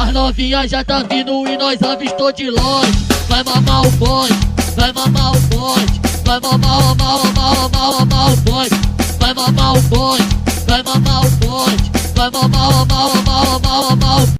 As novinhas já tá vindo e nós avistou de longe. Vai mamar o bonde, vai mamar o bonde, vai mamar o bonde, vai mamar o bonde, vai mamar o bonde, vai mamar o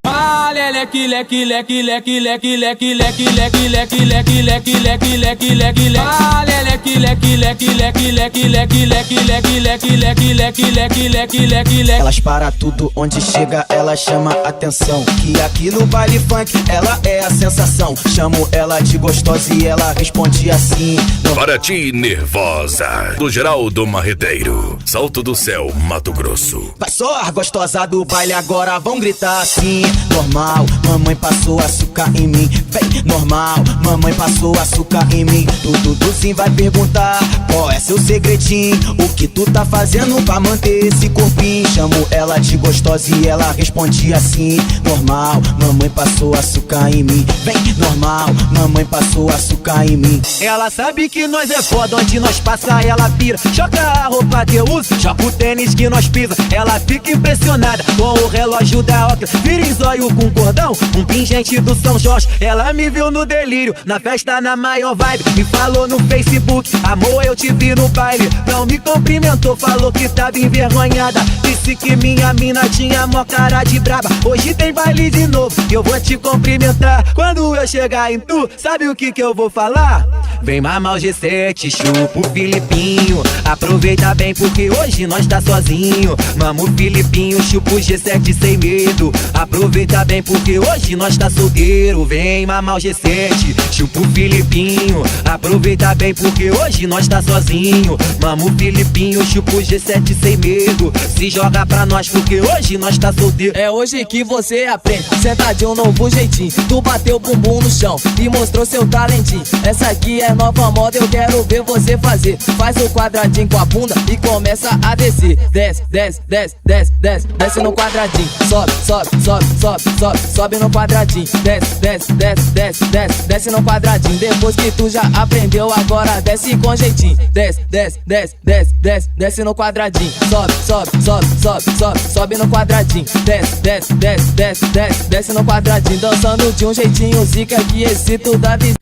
Ah, leque, leque, leque, leque, leque, leque, leque, leque, leque, leque, leque, leque, leque, leque, leque. Ah, leque, leque, leque, leque, leque, leque, leque, leque, leque, leque, leque, leque, leque, leque, leque. Elas para tudo onde chega, ela chama atenção. Que aqui no baile funk ela é a sensação. Chamo ela de gostosa e ela responde assim. Para ti, nervosa, do Geraldo Marreteiro, Salto do Céu, Mato Grosso. Vai só, gostosa do baile, agora vão gritar assim. Normal, mamãe passou açúcar em mim. Vem, normal, mamãe passou açúcar em mim. Tudo sim vai perguntar qual é seu segredinho. O que tu tá fazendo pra manter esse corpinho? Chamo ela de gostosa e ela responde assim. Normal, mamãe passou açúcar em mim. Vem, normal, mamãe passou açúcar em mim. Ela sabe que nós é foda, onde nós passa ela pira. Joga a roupa que eu uso, joga o tênis que nós pisa. Ela fica impressionada com o relógio da Ocra. Vira em zóio com cordão, um pingente do São Jorge. Ela me viu no delírio, na festa na maior vibe. Me falou no Facebook, amor, eu te vi no baile. Não me cumprimentou, falou que tava envergonhada. Disse que minha mina tinha mó cara de braba. Hoje tem baile de novo, eu vou te cumprimentar. Quando eu chegar em tu, sabe o que eu vou falar? Vem mamar o G7, chupa o Filipinho. Aproveita bem porque hoje nós tá sozinho. Mama o Filipinho, chupa o G7 sem medo. Aproveita bem porque hoje nós tá solteiro. Vem mamar o G7, chupa o Filipinho. Aproveita bem porque hoje nós tá sozinho. Mama o Filipinho, chupa o G7 sem medo. Se joga pra nós porque hoje nós tá solteiro. É hoje que você aprende, senta de um novo jeitinho. Tu bateu o bumbum no chão e mostrou seu talentinho. Essa aqui é nova moda, eu quero ver você fazer. Faz o quadradinho com a bunda e começa a descer. Desce, desce, desce, desce, desce, desce no quadradinho. Sobe, sobe, sobe, sobe, sobe, sobe no quadradinho. Desce, desce, desce, desce, desce, desce no quadradinho. Depois que tu já aprendeu, agora desce com jeitinho. Desce, desce, desce, desce, desce, desce no quadradinho. Sobe, sobe, sobe, sobe, sobe, sobe no quadradinho. Desce, desce, desce, desce, desce, desce no quadradinho. Dançando de um jeitinho zica que excita o da vizinha.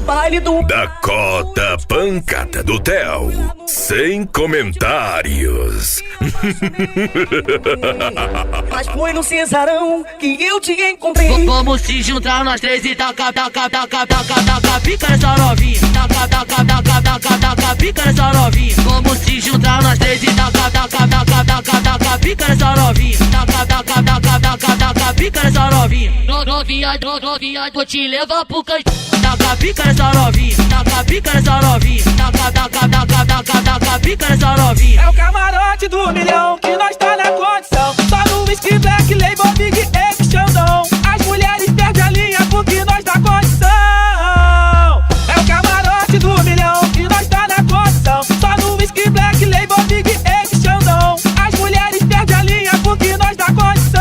Baile do Dakota Pancada do Theo, sem comentários. Mas foi no Cesarão que eu te encontrei. Vamos se juntar nós três e taca, taca, taca, taca, taca, pica nessa novinha. Taca, taca, taca, taca, taca, pica nessa novinha. Vamos se juntar nós três e taca, taca, taca, taca, taca, pica nessa novinha. Taca, taca, taca, taca, taca, pica nessa novinha. Novinha, novinha, vou te levar pro canto. Taca, pica nessa novinha. Taca, pica nessa novinha. Taca, taca, taca, taca, taca, pica nessa novinha. É o camarote do milhão que nós tá na condição. Só no whisky, black, label, big, egg, xandão. As mulheres perdem a linha porque nós dá condição. É o camarote do milhão que nós tá na condição. Só no whisky, black, label, big, egg, xandão. As mulheres perdem a linha porque nós dá condição.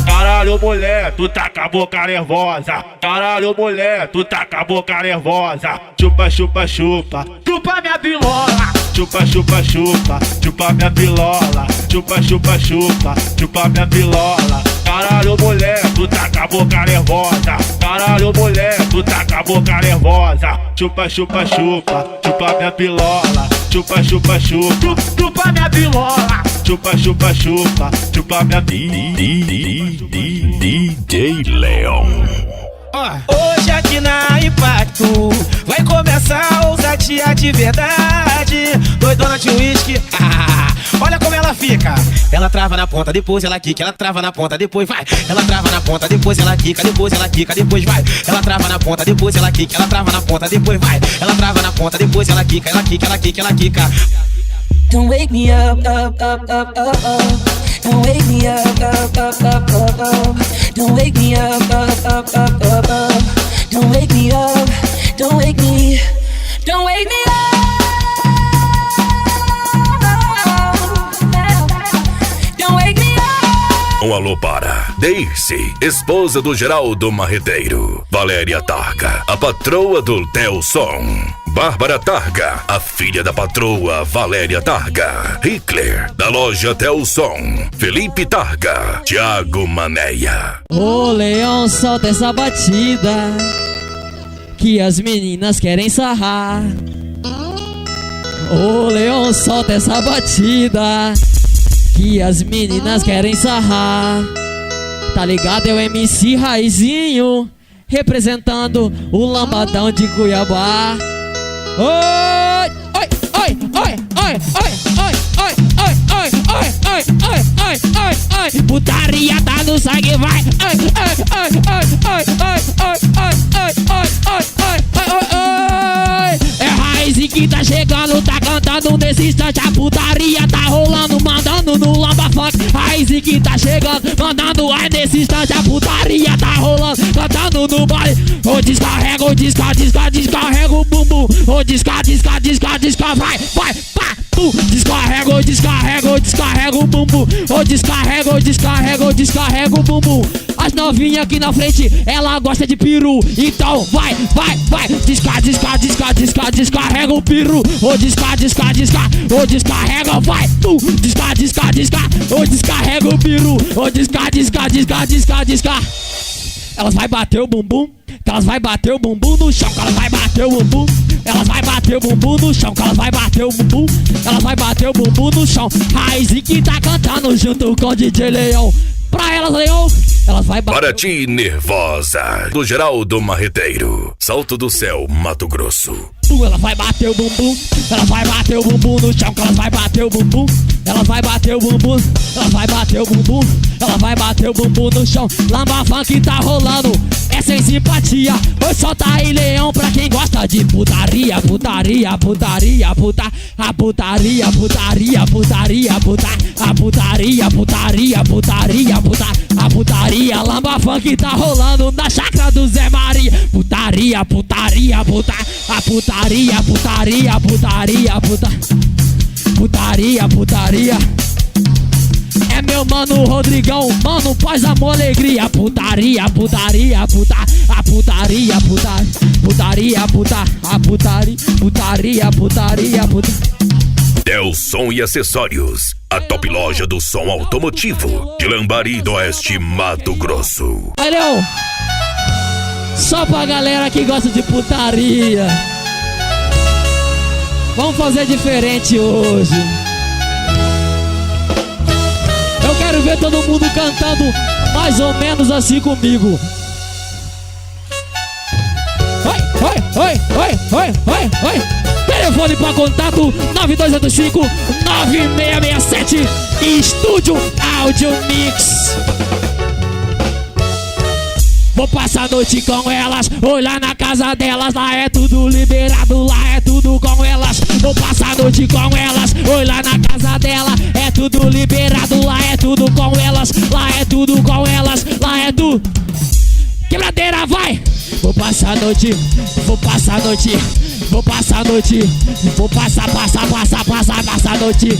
Caralho, mulher, tu tá com a boca nervosa. Caralho, mulher, tu tá com a boca nervosa. Chupa, chupa, chupa, chupa minha bilola. Chupa, chupa, chupa, chupa minha bilola. Chupa, chupa, chupa, chupa minha bilola. Caralho, mulher, tu tá com a boca nervosa. Caralho, mulher, tu tá com a boca nervosa. Chupa, chupa, chupa, chupa minha bilola. Chupa, chupa, chupa, chupa minha bilola. Chupa, chupa, chupa, chupa minha DJ Leon. Hoje aqui na Impacto vai começar a ousadia de verdade. Doidona de uísque, olha como ela fica. Ela trava na ponta, depois ela quica. Ela trava na ponta, depois vai. Ela trava na ponta, depois ela quica. Depois ela quica, depois vai. Ela trava na ponta, depois ela quica. Ela trava na ponta, depois vai. Ela trava na ponta, depois ela quica. Ela quica, ela quica, ela quica. Don't wake me up, up, up, up, up, up. Don't wake me up, up, up, up, up, up. Don't wake me up, up, up, up, up, up. Don't wake me up, don't wake me, don't wake me up. Don't wake me up. Um alô para Daisy, esposa do Geraldo Marreteiro. Valéria Targa, a patroa do Theo Som. Bárbara Targa, a filha da patroa Valéria Targa, Hitler, da loja Até o Som, Felipe Targa, Thiago Maneia. Ô Leão, solta essa batida que as meninas querem sarrar. Ô Leão, solta essa batida que as meninas querem sarrar. Tá ligado? É o MC Raizinho representando o lambadão de Cuiabá. Oi, oi, oi, oi, oi, oi, oi, oi, oi, oi, oi, oi, oi, oi, oi, oi. Putaria tá no sangue, vai. Oi, oi, oi, oi, oi, oi, oi, oi, oi, oi, oi, oi, oi. É Raiz que tá chegando, tá cantando nesse instante. A putaria tá rolando, mandando no lamba funk. Raiz que tá chegando, mandando ai nesse instante. A putaria tá rolando, cantando no baile. Ô descarrega, ô descarrega o bumbum. Ô descarrega, vai, pá, tu. Descarrega o bumbum. Ô descarrega o bumbum. As novinhas aqui na frente, ela gosta de peru. Então vai, descarrega o peru. Ô descarrega, vai, tu. Ô descarrega o peru. Ô descarrega. Elas vai bater o bumbum, que elas vai bater o bumbum no chão, que elas vai bater o bumbum. Elas vai bater o bumbum no chão, que elas vai bater o bumbum. Elas vai bater o bumbum no chão. Raiz que tá cantando junto com o DJ Leão. Pra elas, Leão, elas vai bater. Para ti, nervosa, do Geraldo Marreteiro, Salto do Céu, Mato Grosso. Ela vai bater o bumbum, ela vai bater o bumbum no chão, que ela vai bater o bumbum. Ela vai bater o bumbum, ela vai bater o bumbum. Ela vai bater o bumbum no chão. Lamba funk tá rolando, é sem simpatia. Oi, solta aí, Leão, pra quem gosta de putaria. Putaria, putaria, puta. A putaria, putaria, putaria, puta. A putaria, putaria, putaria, puta. A putaria, lamba funk tá rolando na chácara do Zé Maria. Putaria, putaria, puta. A putaria, putaria, putaria, puta. Putaria, putaria. É meu mano Rodrigão, mano, paz, amor, alegria. Putaria, putaria, puta. A putaria, puta. Putaria, puta. A putaria, putaria, putaria, puta. Del Som e Acessórios, a top loja do som automotivo de Lambari do Oeste, Mato Grosso. Aí, Leão, só pra galera que gosta de putaria, vamos fazer diferente hoje. Eu quero ver todo mundo cantando mais ou menos assim comigo. Oi. Telefone pra contato 9285-9667. Estúdio Audio Mix. Vou passar a noite com elas, olhar na casa delas. Lá é tudo liberado, lá é tudo com elas. Vou passar a noite com elas, olhar na casa dela. É tudo liberado, lá é tudo com elas. Lá é tudo com elas, lá é tudo. Quebradeira, vai! Vou passar a noite, vou passar a noite, vou passar a noite, vou passar a noite.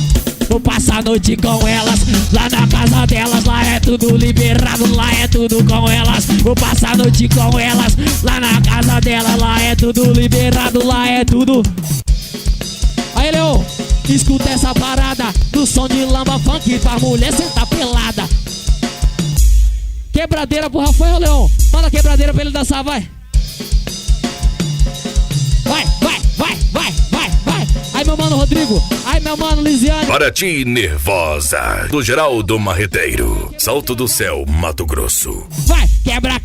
Vou passar a noite com elas, lá na casa delas. Lá é tudo liberado, lá é tudo com elas. Vou passar a noite com elas, lá na casa delas. Lá é tudo liberado, lá é tudo. Aí, Leão, escuta essa parada do som de lamba funk pra mulher sentar pelada. Quebradeira pro Rafael, Leão. Manda quebradeira pra ele dançar, vai. Vai. Aí, meu mano Rodrigo. Aí, meu mano Lisiane. Para ti, nervosa, do Geraldo Marreteiro, Salto do Céu, Mato Grosso. Vai, quebra.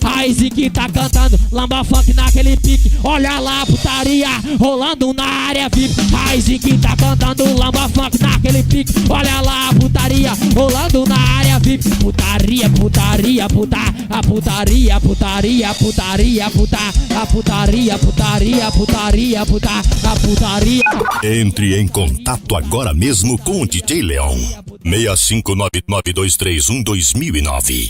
Raiz que tá cantando lamba funk naquele pique. Olha lá a putaria rolando na área VIP. Raiz que tá cantando lamba funk naquele pique. Olha lá a putaria rolando na área VIP. Putaria, putaria, puta. A putaria, putaria, putaria, puta. A putaria, putaria, putaria, puta. A putaria. Entre em contato agora mesmo com o DJ Leão. 65992312009.